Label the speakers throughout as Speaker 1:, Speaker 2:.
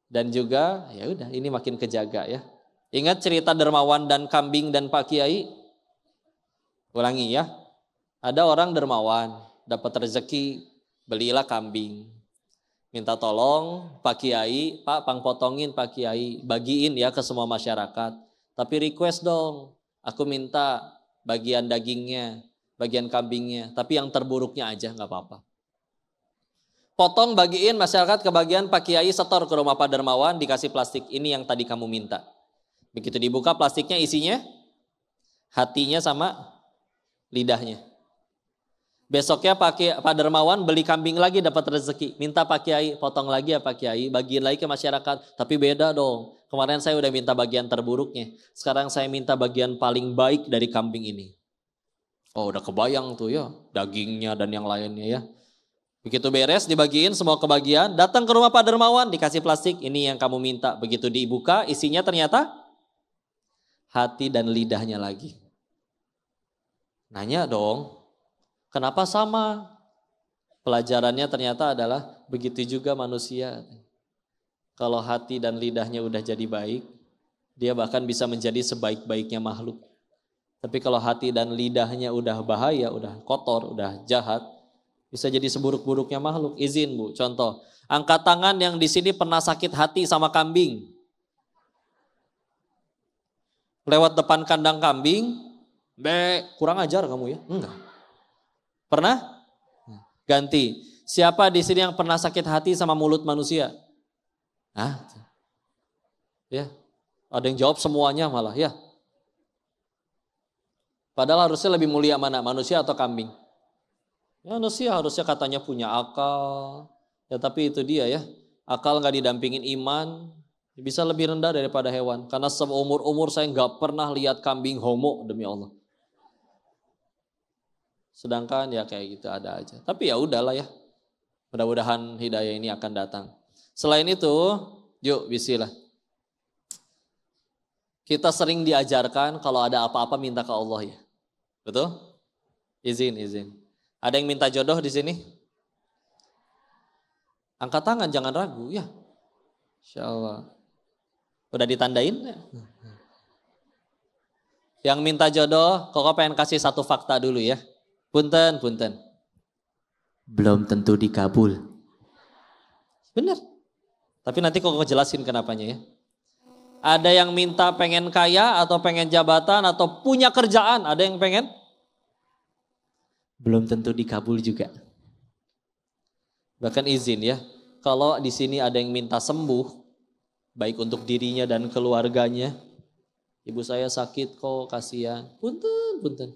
Speaker 1: Dan juga ya udah ini makin kejaga ya. Ingat cerita dermawan dan kambing dan Pak Kiai? Ulangi ya. Ada orang dermawan, dapat rezeki, belilah kambing. Minta tolong Pak Kiai, Pak pangpotongin Pak Kiai, bagiin ya ke semua masyarakat. Tapi request dong, aku minta bagian dagingnya, bagian kambingnya, tapi yang terburuknya aja nggak apa-apa. Potong bagiin masyarakat ke bagian Pak Kiai, setor ke rumah Pak Dermawan, dikasih plastik, ini yang tadi kamu minta. Begitu dibuka plastiknya isinya hatinya sama lidahnya. Besoknya Pak Dermawan beli kambing lagi dapat rezeki. Minta Pak Kiai, potong lagi ya Pak Kiai, bagiin lagi ke masyarakat. Tapi beda dong, kemarin saya udah minta bagian terburuknya. Sekarang saya minta bagian paling baik dari kambing ini. Oh udah kebayang tuh ya, dagingnya dan yang lainnya ya. Begitu beres dibagiin semua kebagian, datang ke rumah Pak Dermawan dikasih plastik, ini yang kamu minta. Begitu dibuka isinya ternyata hati dan lidahnya lagi. Nanya dong, kenapa sama? Pelajarannya ternyata adalah begitu juga manusia. Kalau hati dan lidahnya udah jadi baik, dia bahkan bisa menjadi sebaik-baiknya makhluk. Tapi kalau hati dan lidahnya udah bahaya, udah kotor, udah jahat, bisa jadi seburuk-buruknya makhluk. Izin Bu, contoh. Angkat tangan yang di sini pernah sakit hati sama kambing. Lewat depan kandang kambing, kurang ajar kamu ya? Enggak. Pernah? Ganti. Siapa di sini yang pernah sakit hati sama mulut manusia? Ya. Ada yang jawab semuanya malah ya. Padahal harusnya lebih mulia mana? Manusia atau kambing? Manusia harusnya katanya punya akal, ya tapi itu dia ya, akal nggak didampingin iman, bisa lebih rendah daripada hewan. Karena seumur-umur saya nggak pernah lihat kambing homo demi Allah. Sedangkan ya kayak gitu ada aja. Tapi ya udahlah ya, mudah-mudahan hidayah ini akan datang. Selain itu, yuk bismillah. Kita sering diajarkan kalau ada apa-apa minta ke Allah ya, betul? Izin. Ada yang minta jodoh di sini? Angkat tangan, jangan ragu ya. Insya Allah. Udah ditandain? Yang minta jodoh, kok pengen kasih satu fakta dulu ya. Punten. Belum tentu dikabul. Benar. Tapi nanti kok jelasin kenapanya ya. Ada yang minta pengen kaya atau pengen jabatan atau punya kerjaan, ada yang pengen? Belum tentu dikabul juga. Bahkan izin ya, kalau di sini ada yang minta sembuh, baik untuk dirinya dan keluarganya, ibu saya sakit kok kasihan, punten.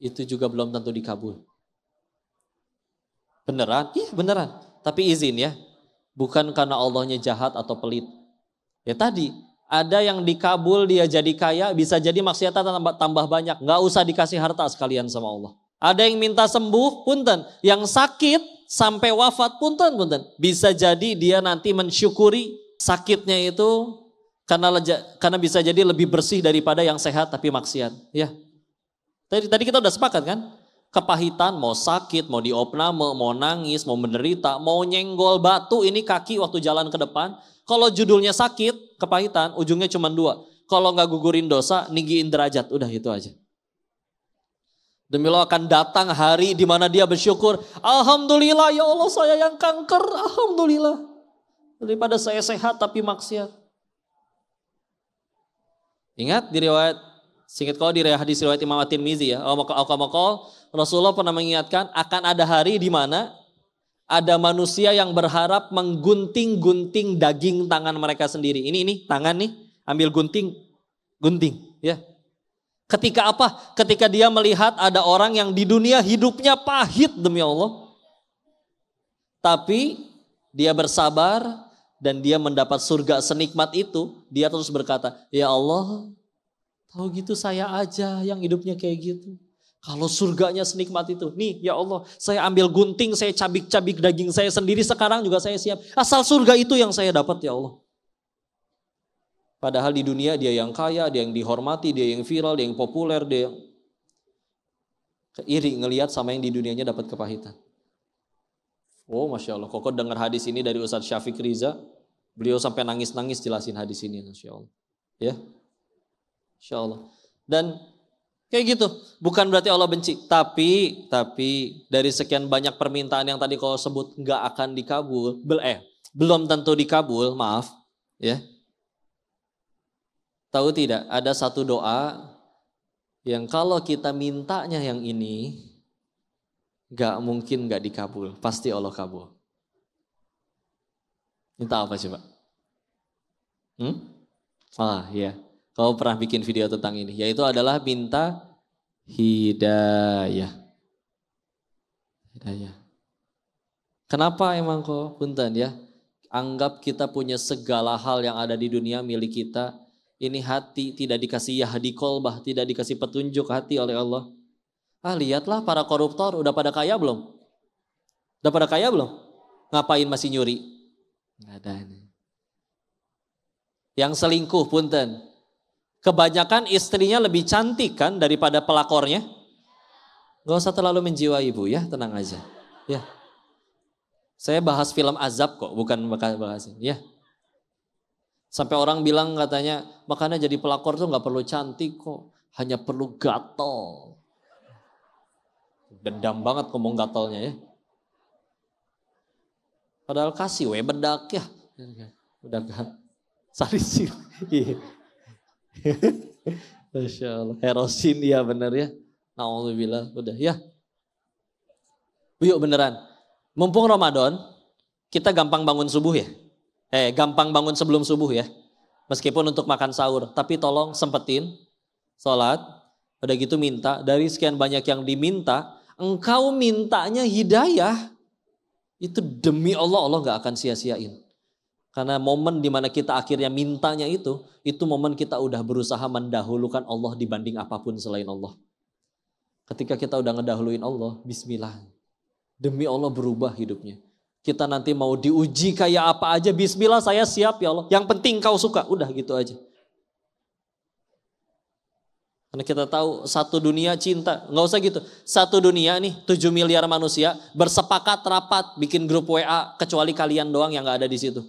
Speaker 1: Itu juga belum tentu dikabul. Beneran? Iya beneran. Tapi izin ya, bukan karena Allahnya jahat atau pelit. Ya tadi, ada yang dikabul dia jadi kaya, bisa jadi maksiatnya tambah banyak. Nggak usah dikasih harta sekalian sama Allah. Ada yang minta sembuh, punten. Yang sakit sampai wafat, punten. Bisa jadi dia nanti mensyukuri sakitnya itu karena bisa jadi lebih bersih daripada yang sehat tapi maksiat. Ya. Tadi kita udah sepakat kan? Kepahitan, mau sakit, mau diopname, mau nangis, mau menderita, mau nyenggol batu ini kaki waktu jalan ke depan. Kalau judulnya sakit, kepahitan, ujungnya cuma dua. Kalau nggak gugurin dosa, ninggiin derajat, udah itu aja. Demi Allah akan datang hari di mana dia bersyukur. Alhamdulillah ya Allah saya yang kanker. Alhamdulillah. Daripada saya sehat tapi maksiat. Ingat di riwayat. Singkat kalau di hadis riwayat Imam At-Tirmizi ya. Rasulullah pernah mengingatkan akan ada hari di mana ada manusia yang berharap menggunting-gunting daging tangan mereka sendiri. Ini tangan nih. Ambil gunting ya. Ketika apa? Ketika dia melihat ada orang yang di dunia hidupnya pahit demi Allah. Tapi dia bersabar dan dia mendapat surga senikmat itu. Dia terus berkata, ya Allah, tahu gitu saya aja yang hidupnya kayak gitu. Kalau surganya senikmat itu, nih ya Allah, saya ambil gunting, saya cabik-cabik daging saya sendiri, sekarang juga saya siap. Asal surga itu yang saya dapat ya Allah. Padahal di dunia dia yang kaya, dia yang dihormati, dia yang viral, dia yang populer, dia yang iri ngelihat sama yang di dunianya dapat kepahitan. Oh Masya Allah, kok dengar hadis ini dari Ustadz Syafiq Riza, Beliau sampai nangis-nangis jelasin hadis ini, Masya Allah. Ya, Masya Allah. Dan kayak gitu, bukan berarti Allah benci. Tapi dari sekian banyak permintaan yang tadi kau sebut nggak akan dikabul, belum tentu dikabul, maaf. Ya, tahu tidak, ada satu doa yang kalau kita mintanya yang ini, gak mungkin gak dikabul. Pasti Allah kabul. Minta apa coba? Ya, kau pernah bikin video tentang ini. Yaitu adalah minta hidayah. Kenapa emang kau? Punten ya. Anggap kita punya segala hal yang ada di dunia milik kita. Ini hati tidak dikasih yahdi kolbah, tidak dikasih petunjuk hati oleh Allah. Lihatlah para koruptor udah pada kaya belum? Udah pada kaya belum? Ngapain masih nyuri? Nggak ada ini. Yang selingkuh punten. Kebanyakan istrinya lebih cantik kan daripada pelakornya? Gak usah terlalu menjiwai ibu ya, tenang aja. Ya. Saya bahas film azab kok, bukan bahas ini. Ya. Sampai orang bilang katanya, makanya jadi pelakor tuh gak perlu cantik kok, hanya perlu gatel. Dendam banget ngomong gatelnya ya. Padahal kasih bedak ya. Udah kan. Salisin. Masya Allah. Herosin ya bener ya. Na'udzubillah. Udah ya. Yuk beneran. Mumpung Ramadan, kita gampang bangun subuh ya. Gampang bangun sebelum subuh ya. Meskipun untuk makan sahur. Tapi tolong sempetin sholat. Udah gitu minta. Dari sekian banyak yang diminta. Engkau mintanya hidayah. Itu demi Allah, Allah gak akan sia-siain. Karena momen dimana kita akhirnya mintanya itu momen kita udah berusaha mendahulukan Allah dibanding apapun selain Allah. Ketika kita udah ngedahuluin Allah, bismillah. Demi Allah berubah hidupnya. Kita nanti mau diuji kayak apa aja, bismillah saya siap ya Allah. Yang penting kau suka, udah gitu aja. Karena kita tahu satu dunia cinta, nggak usah gitu. Satu dunia nih 7 miliar manusia bersepakat rapat bikin grup WA kecuali kalian doang yang nggak ada di situ.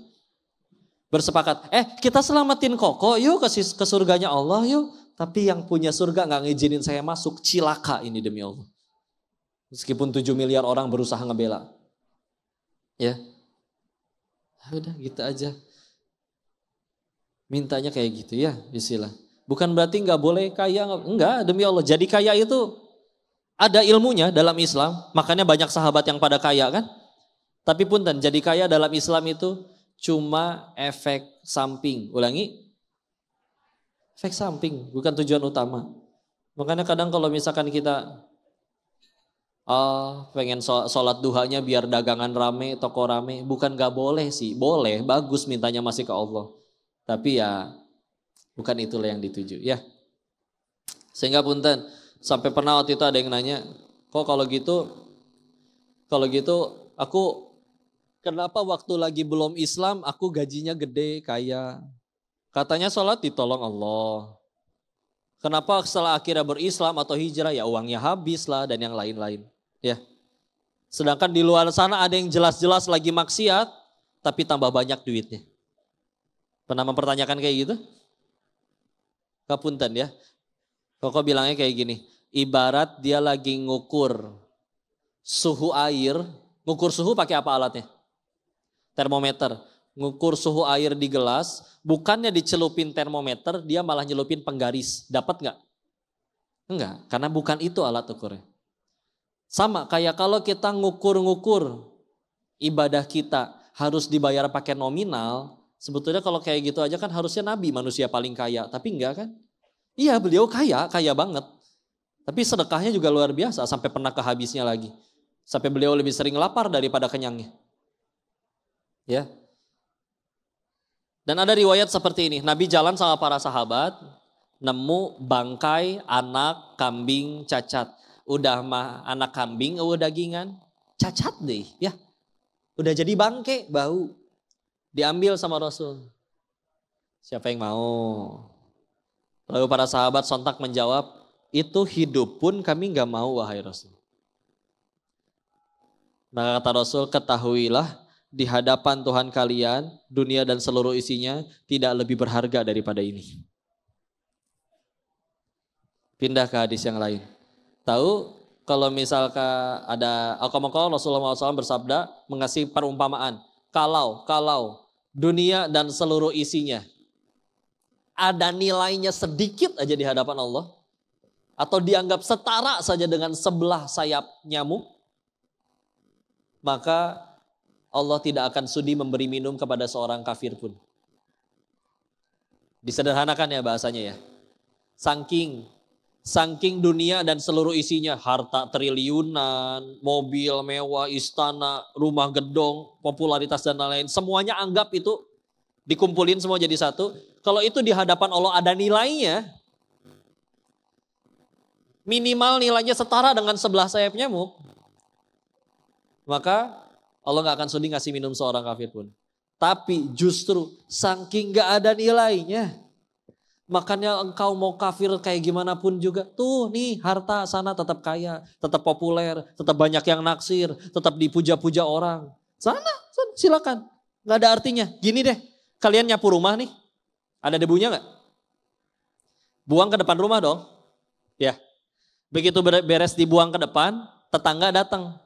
Speaker 1: Bersepakat, kita selamatin Koko, yuk ke surganya Allah yuk. Tapi yang punya surga nggak ngizinin saya masuk, cilaka ini demi Allah. Meskipun 7 miliar orang berusaha ngebela. Ya, udah gitu aja. Mintanya kayak gitu ya, bismillah. Bukan berarti nggak boleh kaya, enggak, demi Allah. Jadi kaya itu ada ilmunya dalam Islam, makanya banyak sahabat yang pada kaya kan. Tapi punten, jadi kaya dalam Islam itu cuma efek samping. Ulangi, efek samping, bukan tujuan utama. Makanya kadang kalau misalkan kita pengen sholat duhanya biar dagangan rame, toko rame. Bukan gak boleh sih, boleh, bagus mintanya masih ke Allah. Tapi ya bukan itulah yang dituju ya. Sehingga punten, sampai pernah waktu itu ada yang nanya, kok kalau gitu aku kenapa waktu lagi belum Islam aku gajinya gede kaya. Katanya sholat ditolong Allah. Kenapa setelah akhirnya berislam atau hijrah ya uangnya habis lah dan yang lain-lain. Ya. Sedangkan di luar sana ada yang jelas-jelas lagi maksiat tapi tambah banyak duitnya. Pernah mempertanyakan kayak gitu? Kapunten ya. Koko bilangnya kayak gini, ibarat dia lagi ngukur suhu air, ngukur suhu pakai apa alatnya? Termometer. Ngukur suhu air di gelas, bukannya dicelupin termometer, dia malah nyelupin penggaris. Dapat nggak? Enggak, karena bukan itu alat ukurnya. Sama kayak kalau kita ngukur-ngukur ibadah kita harus dibayar pakai nominal, sebetulnya kalau kayak gitu aja kan harusnya Nabi manusia paling kaya, tapi enggak kan? Iya beliau kaya banget. Tapi sedekahnya juga luar biasa sampai pernah kehabisnya lagi. Sampai beliau lebih sering lapar daripada kenyangnya. Ya. Dan ada riwayat seperti ini, Nabi jalan sama para sahabat, nemu bangkai anak kambing cacat. Udah mah anak kambing udah dagingan, cacat deh ya. Udah jadi bangke, bau. Diambil sama Rasul. Siapa yang mau? Lalu para sahabat sontak menjawab, itu hidup pun kami gak mau wahai Rasul. Maka kata Rasul, ketahuilah di hadapan Tuhan kalian, dunia dan seluruh isinya tidak lebih berharga daripada ini. Pindah ke hadis yang lain. Tahu kalau misalkan ada Rasulullah SAW bersabda mengasih perumpamaan. Kalau dunia dan seluruh isinya ada nilainya sedikit aja di hadapan Allah, atau dianggap setara saja dengan sebelah sayap nyamuk, maka Allah tidak akan sudi memberi minum kepada seorang kafir pun. Disederhanakan ya bahasanya ya. Saking dunia dan seluruh isinya, harta triliunan, mobil mewah, istana, rumah gedong, popularitas dan lain-lain, semuanya anggap itu dikumpulin semua jadi satu. Kalau itu di hadapan Allah ada nilainya, minimal nilainya setara dengan sebelah sayap nyamuk, maka Allah gak akan sudi ngasih minum seorang kafir pun. Tapi justru saking gak ada nilainya, makanya engkau mau kafir kayak gimana pun juga. Tuh nih harta sana tetap kaya, tetap populer, tetap banyak yang naksir, tetap dipuja-puja orang. Sana silakan. Gak ada artinya. Gini deh, kalian nyapu rumah nih, ada debunya gak? Buang ke depan rumah dong. Ya, begitu beres dibuang ke depan, tetangga datang.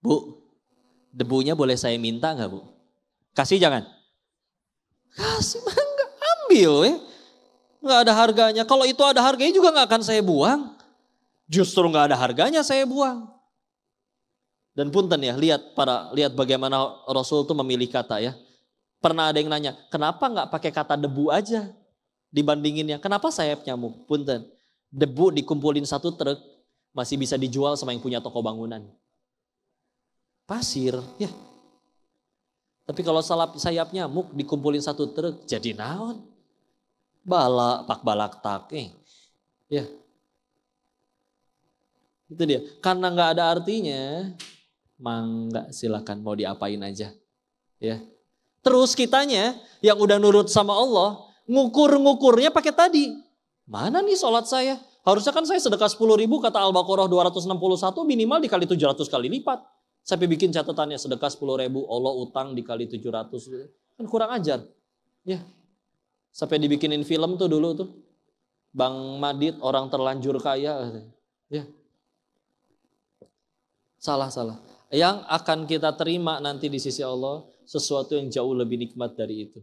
Speaker 1: Bu, debunya boleh saya minta gak bu? Kasih jangan? Kasih mah enggak, ambil ya. Gak ada harganya. Kalau itu ada harganya juga gak akan saya buang. Justru gak ada harganya saya buang. Dan punten ya, lihat bagaimana Rasul itu memilih kata ya. Pernah ada yang nanya, kenapa gak pakai kata debu aja dibandinginnya? Kenapa sayap nyamuk? Punten, debu dikumpulin satu truk masih bisa dijual sama yang punya toko bangunan. Pasir, ya. Tapi kalau sayap nyamuk dikumpulin satu truk, jadi naon? Balak tak, ya. Itu dia. Karena nggak ada artinya, mangga silakan mau diapain aja, ya. Terus kitanya yang udah nurut sama Allah, ngukurnya pakai tadi. Mana nih sholat saya? Harusnya kan saya sedekah 10.000 kata Al-Baqarah 261 minimal dikali 700 kali lipat. Sampai bikin catatannya sedekah 10.000, Allah utang dikali 700. Kan kurang ajar. Ya. Sampai dibikinin film tuh dulu tuh. Bang Madid orang terlanjur kaya. Ya. Salah. Yang akan kita terima nanti di sisi Allah sesuatu yang jauh lebih nikmat dari itu.